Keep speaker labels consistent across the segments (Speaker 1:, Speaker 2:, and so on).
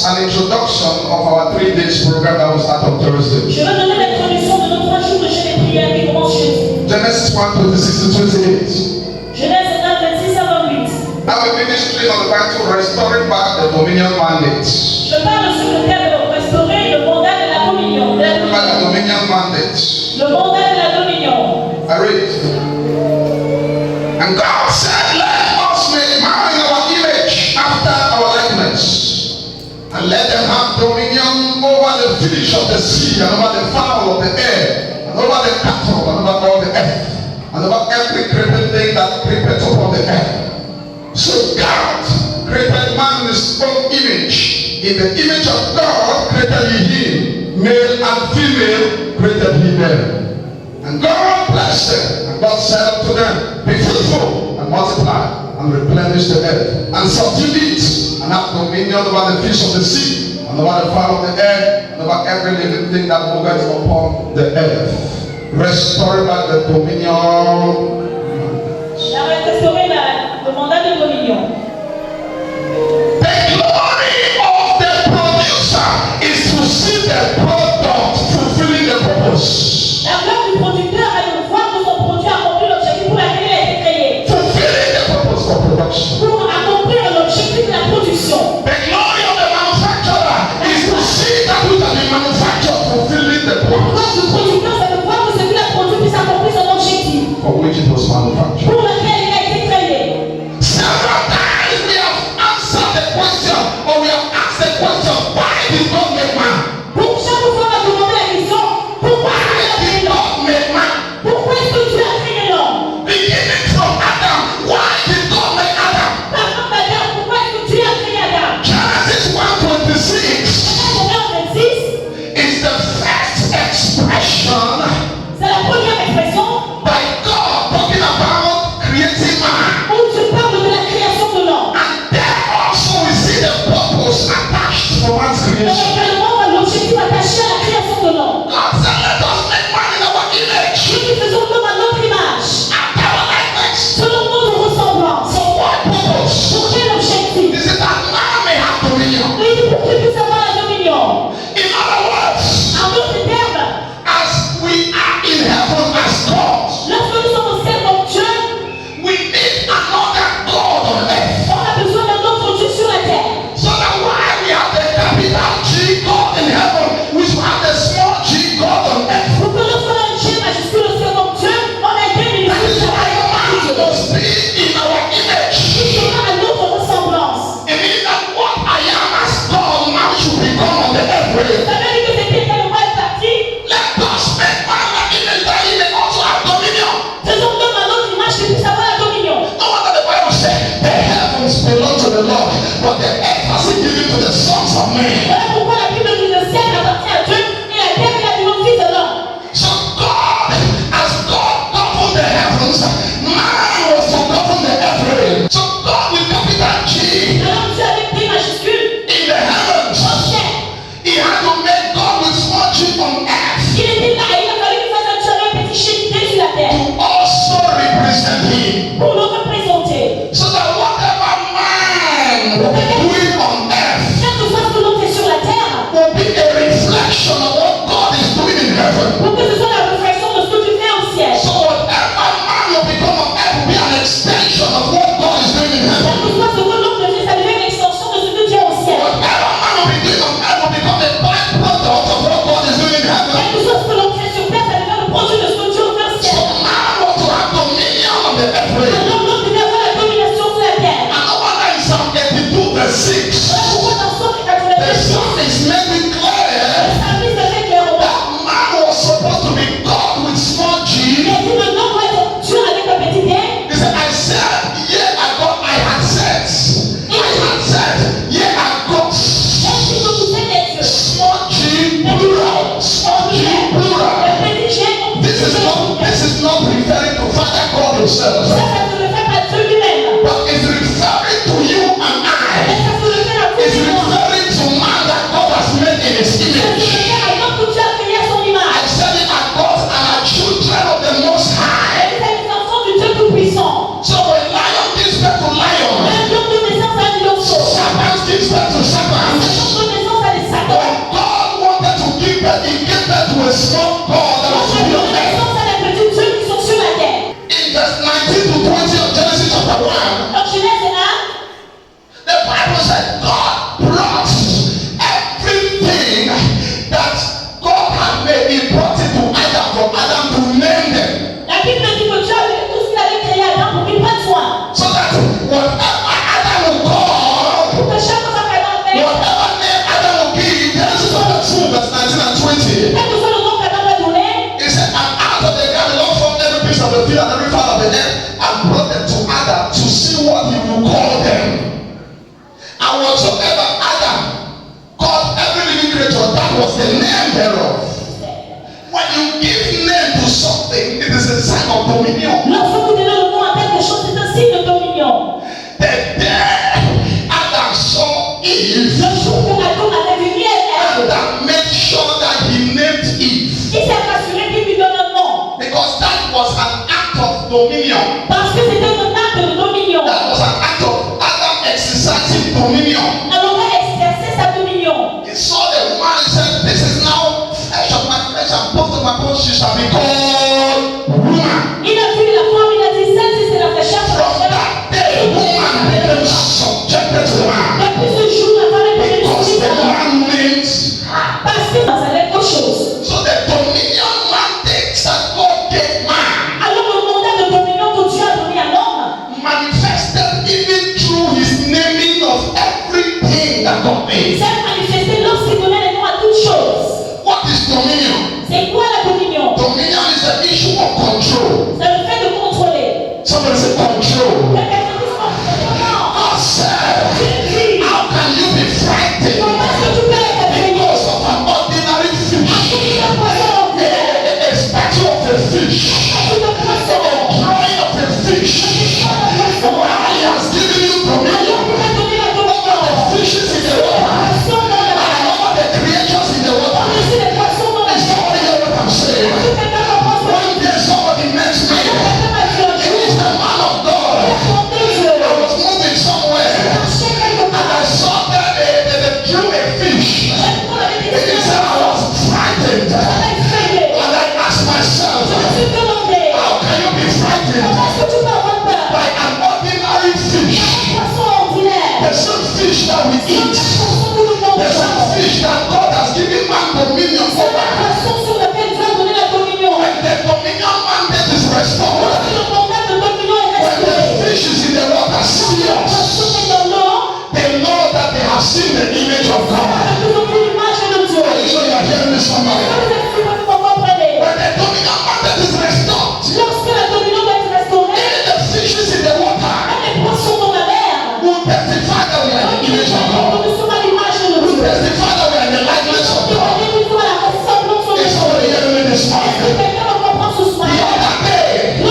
Speaker 1: an introduction of our 3 days program that will start on Thursday.
Speaker 2: Je vais donner l'introduction de nos 3 jours de jeûne et prière qui commence jeudi.
Speaker 1: Genesis 1:26-28.
Speaker 2: Genèse 1:26 à 28.
Speaker 1: Now we ministry on the battle restoring back the dominion mandate.
Speaker 2: Je parle sur le thème de restaurer le mandat de la communion.
Speaker 1: The dominion mandate.
Speaker 2: Le mandat de la dominion.
Speaker 1: I read. And God said, let us make man in our image after our likeness, and let them have dominion over the fish of the sea, and over the fowl of the air, and over the cattle, and over all the earth, and over every creeping thing that creepeth upon the earth. So God created man in his own image. In the image of God created he him, male and female created he them. And God blessed them, and God said unto them, be fruitful and multiply, and replenish the earth, and subdue it, and have dominion over the fish of the sea, and over the fowl of the air, and over every living thing that moveth upon the earth. Restore back the dominion.
Speaker 2: Restaurer le mandat de dominion.
Speaker 1: The glory of the producer is to see the product fulfilling the purpose.
Speaker 2: La gloire du producteur est de voir que son produit accomplit l'objectif pour lequel il a été créé.
Speaker 1: Fulfilling the purpose for production.
Speaker 2: Pour accomplir l'objectif de la production.
Speaker 1: The glory of the manufacturer is to see that which has been manufactured fulfilling the
Speaker 2: La gloire
Speaker 1: purpose.
Speaker 2: du producteur, c'est de voir que ce qu'il a produit puisse accomplir son objectif.
Speaker 1: For which it was manufactured.
Speaker 2: Pour lequel il a été créé.
Speaker 1: Several times we have answered the question, or we have asked the question, why did God make man?
Speaker 2: Pour chaque fois, on a demandé la question, pourquoi
Speaker 1: Why did God make man?
Speaker 2: Pourquoi est-ce que Dieu a créé l'homme?
Speaker 1: Beginning from Adam, why did God make Adam?
Speaker 2: Partant d'Adam, pourquoi est-ce que Dieu a créé Adam?
Speaker 1: Genesis 1:26 is the first expression
Speaker 2: C'est la première expression
Speaker 1: by God talking about creating man.
Speaker 2: où Dieu parle de la création de l'homme.
Speaker 1: And there also we see the purpose attached for man's
Speaker 2: Et
Speaker 1: creation.
Speaker 2: également l'objectif attaché à la création de l'homme.
Speaker 1: God said, let us make man in our image,
Speaker 2: Nous qui faisons l'homme à notre image,
Speaker 1: after our likeness.
Speaker 2: selon notre ressemblance.
Speaker 1: For what purpose?
Speaker 2: Pour quel objectif?
Speaker 1: This is that man may have dominion.
Speaker 2: Il dit pour qu'il puisse avoir la dominion.
Speaker 1: In other words,
Speaker 2: En d'autres termes,
Speaker 1: as we are in heaven as God,
Speaker 2: lorsque nous sommes au ciel comme Dieu,
Speaker 1: we need another God on earth.
Speaker 2: on a besoin d'un autre Dieu sur la terre.
Speaker 1: So that while we have the capital G God in heaven, we should have the small G God on earth.
Speaker 2: Pour que nous soyons un Dieu majuscule au ciel comme Dieu, on a été
Speaker 1: That
Speaker 2: minuscule
Speaker 1: is
Speaker 2: sur la
Speaker 1: why
Speaker 2: terre.
Speaker 1: man must be in our image.
Speaker 2: Il sera à notre ressemblance.
Speaker 1: It means that what I am as God now should become on the earth realm.
Speaker 2: Ça veut dire que c'était tellement mal parti.
Speaker 1: Let us make man in our image that he may also have dominion.
Speaker 2: Faisons l'homme à notre image qu'il puisse avoir la dominion.
Speaker 1: No wonder the Bible said the heavens belong to the Lord, but the earth has been given to the sons of men.
Speaker 2: Voilà pourquoi la Bible dit le ciel appartient à Dieu et la terre est à Dieu au fils de l'homme.
Speaker 1: So God, as God governed the heavens, man was to govern the earth realm. So God with capital G
Speaker 2: Alors Dieu avec P majuscule,
Speaker 1: in the heavens,
Speaker 2: au ciel.
Speaker 1: he had to make God with small G on earth
Speaker 2: Il était là, il a fallu qu'il fasse un Dieu avec petit chéquité sur la terre.
Speaker 1: to also represent him.
Speaker 2: Pour le représenter.
Speaker 1: So that whatever man will be doing on earth
Speaker 2: Chaque fois que l'on est sur la terre,
Speaker 1: will be a reflection of what God is doing in heaven.
Speaker 2: pour que ce soit la réflexion de ce que tu fais au ciel.
Speaker 1: So whatever man will become on earth will be an extension of what God is doing in heaven.
Speaker 2: Chaque fois que l'homme devient, ça devient une extension de ce que Dieu est au ciel.
Speaker 1: Whatever man will be doing on earth will become a byproduct of what God is doing in heaven.
Speaker 2: Quelque chose que l'on fait sur terre, ça devient le produit de ce que Dieu fait au
Speaker 1: So
Speaker 2: ciel.
Speaker 1: man was to have dominion on the earth realm.
Speaker 2: Alors l'homme devait avoir la domination sur la terre.
Speaker 1: And no wonder in Psalm 82 verse 6,
Speaker 2: Voilà pourquoi dans Psaume
Speaker 1: the
Speaker 2: 82,
Speaker 1: psalmist made it clear
Speaker 2: le psalmiste fait clairement,
Speaker 1: that man was supposed to be God with small
Speaker 2: il
Speaker 1: g.
Speaker 2: a dit le nom doit être Dieu avec un petit d.
Speaker 1: He said, I said, yeah, I had said, yeah, I got
Speaker 2: Est-ce que vous êtes des dieux?
Speaker 1: small g plural, small g plural.
Speaker 2: Le petit G,
Speaker 1: This is not referring to Father God himself,
Speaker 2: ça ne le fait pas Dieu lui-même.
Speaker 1: but it's referring to you and
Speaker 2: Mais
Speaker 1: I.
Speaker 2: ça se le fait à vous
Speaker 1: It's
Speaker 2: et moi.
Speaker 1: referring to man that God has made in his
Speaker 2: Ça se le
Speaker 1: image.
Speaker 2: fait à l'homme que Dieu a créé à son
Speaker 1: I
Speaker 2: image.
Speaker 1: said it at God and our children of the Most High.
Speaker 2: Et c'est les enfants du Dieu Tout-Puissant.
Speaker 1: So when lion gives birth to lion,
Speaker 2: Un lion de naissance à un lion.
Speaker 1: serpent gives birth to serpent.
Speaker 2: Un lion de naissance
Speaker 1: of the earth and brought them to Adam to see what he will call them. And whatsoever Adam called every living creature, that was the name thereof. When you give name to something, it is a sign of dominion.
Speaker 2: Lorsque vous donnez le nom à quelque chose, c'est un signe de dominion.
Speaker 1: The day Adam saw Eve,
Speaker 2: Le jour que Adam avait vu Ève,
Speaker 1: Adam made sure that he named Eve.
Speaker 2: il s'est assuré qu'il lui donne un nom.
Speaker 1: Because that was an act of dominion.
Speaker 2: Parce que c'était un acte de dominion.
Speaker 1: That was an act of Adam exercising dominion.
Speaker 2: Alors on a exercé sa dominion.
Speaker 1: He saw the woman and said, "This is now flesh of my flesh and bone of my bone. She shall be called woman."
Speaker 2: Il a vu la femme, il a dit celle-ci c'est la chair de la
Speaker 1: From
Speaker 2: chair.
Speaker 1: that day, woman became subjected to man.
Speaker 2: Depuis ce jour, la femme est devenue
Speaker 1: Because
Speaker 2: soumise
Speaker 1: the
Speaker 2: à l'homme.
Speaker 1: man means
Speaker 2: Parce que ça allait autre chose.
Speaker 1: so the dominion mandates that God gave man
Speaker 2: Alors le mandat de dominion que Dieu a donné à l'homme
Speaker 1: manifested even through his naming of everything that God made.
Speaker 2: s'est manifesté lorsqu'il donnait les noms à toutes choses.
Speaker 1: What is dominion?
Speaker 2: C'est quoi la dominion?
Speaker 1: Dominion is the issue of control.
Speaker 2: C'est le fait de contrôler.
Speaker 1: Somebody say control.
Speaker 2: Quelqu'un dit contrôle.
Speaker 1: I said, how can you be frightened
Speaker 2: Comment est-ce que tu peux être effrayé?
Speaker 1: because of an ordinary fish?
Speaker 2: Un poisson ordinaire.
Speaker 1: A statue of a fish.
Speaker 2: Un poisson.
Speaker 1: A drawing of a fish. Why he has given you dominion over the fishes in the water and over the creatures in the water. Is somebody hear what I'm saying? One day somebody met me. He is the man of God. I was moving somewhere and I saw that they drew a fish. He said I was frightened. And I asked myself, how can you be frightened by an ordinary fish? The same fish that we eat. The same fish that God has given man dominion over. When the dominion mandate is restored, when the fish is in the water see us, they know that they have seen the image of God. Are you sure you are hearing me, somebody? When the dominion mandate is restored, even the fishes in the water will testify that we are the image of God. Will testify that we are the likeness of God. Is somebody hearing me this morning? The other day,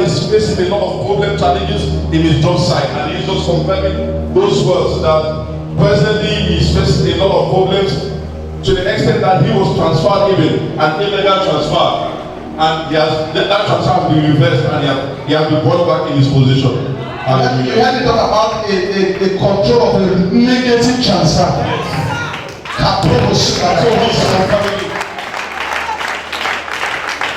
Speaker 3: is facing a lot of problem challenges in his job site, and he's just confirming those words that presently he's facing a lot of problems to the extent that he was transferred even an illegal transfer, and that transfer has been reversed and he has been brought back in his position.
Speaker 1: And you had to talk about a control of a negative transfer.
Speaker 3: Yes.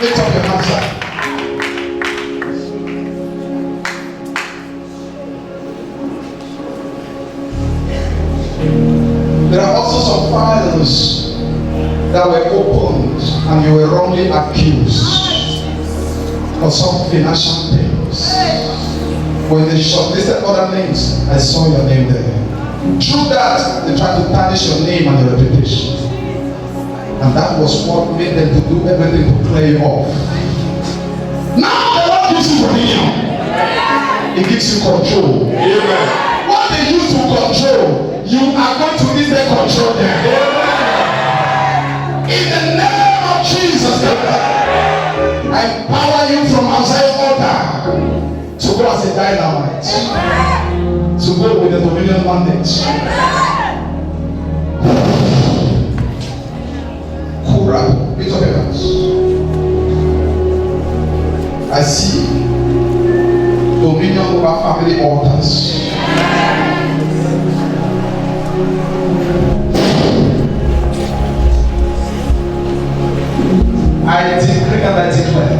Speaker 1: Lift up your hands, sir. There are also some files that were opened and you were wrongly accused of some financial things. When they shortlisted other names, I saw your name there. Through that, they tried to tarnish your name and your reputation. And that was what made them to do everything to clear you off. Now the Lord gives you dominion. He gives you control.
Speaker 3: Amen.
Speaker 1: What they use to control, you are going to need their control there. In the name of Jesus, I empower you from outside order to go as a dynamite. To go with the dominion mandate. Kura, lift up your hands. I see dominion over family altars. I decree and I declare